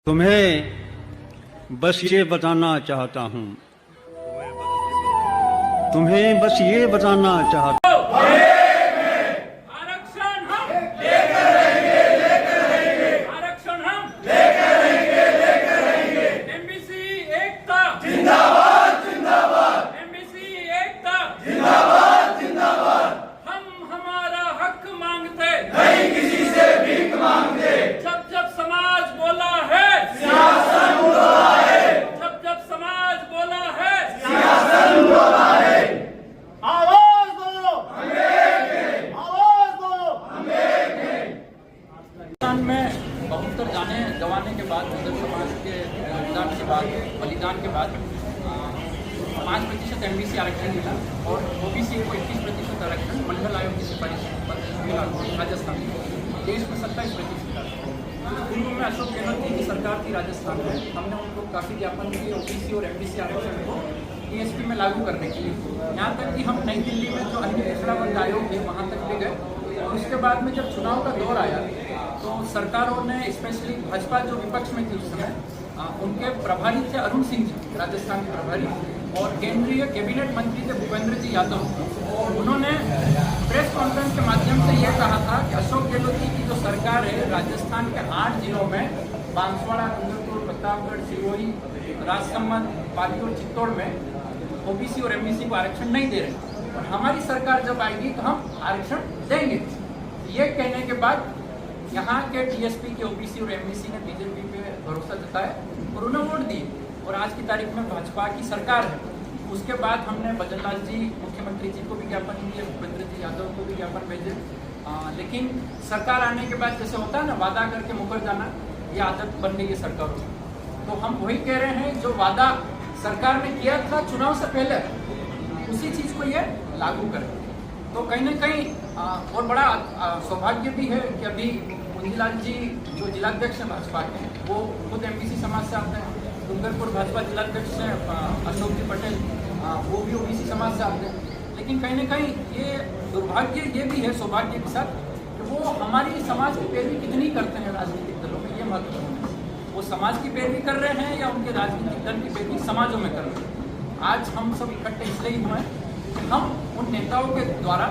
तुम्हें बस ये बताना चाहता हूँ, तुम्हें बस ये बताना चाहता हूँ। आरक्षण हम लेकर रहेंगे, आरक्षण हम लेकर रहेंगे। एमबीसी एकता जिंदाबाद जिंदाबाद, एमबीसी एकता जिंदाबाद जिंदाबाद। हम हमारा हक मांगते नहीं, किसी से भीख मांगते। जब जब समाज बोला है सियासत बोला है, जब जब समाज बोला है सियासत बोला है। आवाज दो पाकिस्तान में बहुत्तर गंवाने के बाद, मुस्लिम समाज के योगदान के बाद, बलिदान के बाद 5% एमबीसी आरक्षण मिला और ओबीसी को 21% आरक्षण मंडल आयोग की सिफारिश पर मिला राजस्थान में। देश में 27% पूर्व में अशोक गहलोत की सरकार थी राजस्थान में, हमने उनको काफ़ी ज्ञापन किए ओबीसी और एमबीसी आरक्षण को टीएसपी में लागू करने के लिए। यहाँ तक कि हम नई दिल्ली में जो अन्य पिछड़ा वर्ग आयोग है वहाँ तक भी गए और उसके बाद में जब चुनाव का दौर आया तो सरकारों ने, स्पेशली भाजपा जो विपक्ष में थी उस समय, उनके प्रभारी थे अरुण सिंह जी, राजस्थान के प्रभारी, और केंद्रीय कैबिनेट मंत्री थे भूपेंद्र जी यादव। उन्होंने प्रेस कॉन्फ्रेंस के माध्यम से यह कहा था कि अशोक गहलोत जी की जो सरकार है राजस्थान के 8 जिलों में, बांसवाड़ा, डूंगरपुर, प्रतापगढ़, सिरोही, राजसमंद, पाली और चित्तौड़ में ओबीसी और एमबीसी को आरक्षण नहीं दे रहे और हमारी सरकार जब आएगी तो हम आरक्षण देंगे। ये कहने के बाद यहाँ के टीएसपी के ओबीसी और एमबीसी ने बीजेपी पे भरोसा जताया और उन्हें वोट दिए और आज की तारीख में भाजपा की सरकार है। उसके बाद हमने बजरंग जी मुख्यमंत्री जी को भी ज्ञापन दिए, भूपेंद्र जी यादव को भी ज्ञापन भेजे, लेकिन सरकार आने के बाद जैसे होता है ना, वादा करके मुकर जाना, ये आदत बन गई है सरकारों की। तो हम वही कह रहे हैं जो वादा सरकार ने किया था चुनाव से पहले, उसी चीज को ये लागू करें। तो कहीं ना कहीं और बड़ा सौभाग्य भी है कि अभी कुंजीलाल जी जो जिलाध्यक्ष हैं भाजपा के, वो खुद एमबीसी समाज से आते हैं। डूंगरपुर भाजपा जिलाध्यक्ष हैं अशोक जी पटेल, वो भी ओबीसी समाज से आते हैं। लेकिन कहीं ना कहीं ये दुर्भाग्य ये भी है सौभाग्य के साथ कि वो हमारी समाज की पैरवी कितनी करते हैं राजनीतिक दलों में, ये महत्वपूर्ण है। वो समाज की पैरवी कर रहे हैं या उनके राजनीतिक दल की पैरवी समाजों में कर रहे हैं। आज हम सब इकट्ठे इसलिए ही हुए कि हम उन नेताओं के द्वारा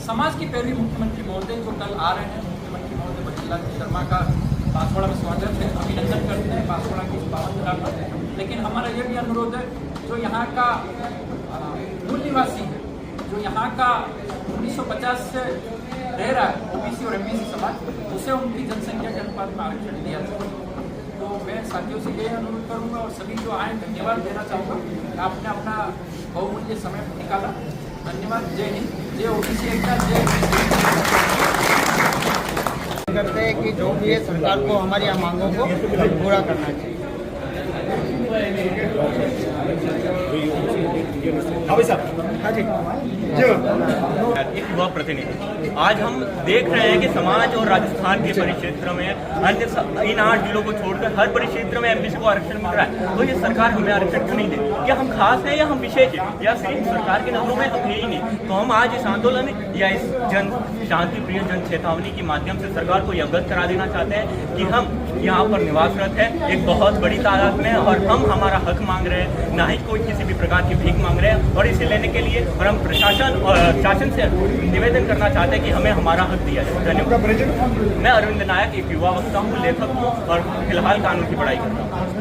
समाज की पैरवी, मुख्यमंत्री महोदय जो कल आ रहे हैं, मुख्यमंत्री महोदय बजरंग शर्मा का बांसवाड़ा में स्वागत है, अभिनंदन करते हैं बांसवाड़ा की पावन धरा पर। लेकिन हमारा ये भी अनुरोध है जो यहाँ का मूल निवासी है, जो यहाँ का 1950 से रह रहा है ओबीसी और एमबीसी समाज, उसे उनकी जनसंख्या के अनुपात में आरक्षण दिया जाए। तो मैं साथियों से ये अनुरोध करूँगा और सभी जो आए धन्यवाद देना चाहूँगा कि आपने अपना बहुमूल्य समय निकाला। धन्यवाद। जय हिंद, जय ओबीसी एकता, जय करते हैं कि जो भी है सरकार को हमारी मांगों को पूरा करना चाहिए। एक युवा प्रतिनिधि, आज हम देख रहे हैं कि समाज और राजस्थान के परिक्षेत्र में अन्य इन 8 जिलों को छोड़कर हर परिक्षेत्र में एमबीसी को आरक्षण मिल रहा है। तो ये सरकार हमें आरक्षण क्यों नहीं दे? क्या हम खास हैं या हम विशेष हैं, या सिर्फ सरकार के नजरों में हम है ही नहीं? तो हम आज इस आंदोलन या इस जन शांति प्रिय जन चेतावनी के माध्यम से सरकार को यह अवगत करा देना चाहते हैं कि हम यहाँ पर निवासरत है एक बहुत बड़ी तादाद में और हम हमारा हक मांग रहे हैं, ना ही कोई किसी भी प्रकार की भीख मांग रहे हैं। और इसे लेने के लिए और हम प्रशासन और शासन से निवेदन करना चाहते हैं कि हमें हमारा हक दिया जाए। धन्यवाद। मैं अरविंद नायक, एक युवा वक्ता हूँ, लेखक हूँ और फिलहाल कानून की पढ़ाई करता हूँ।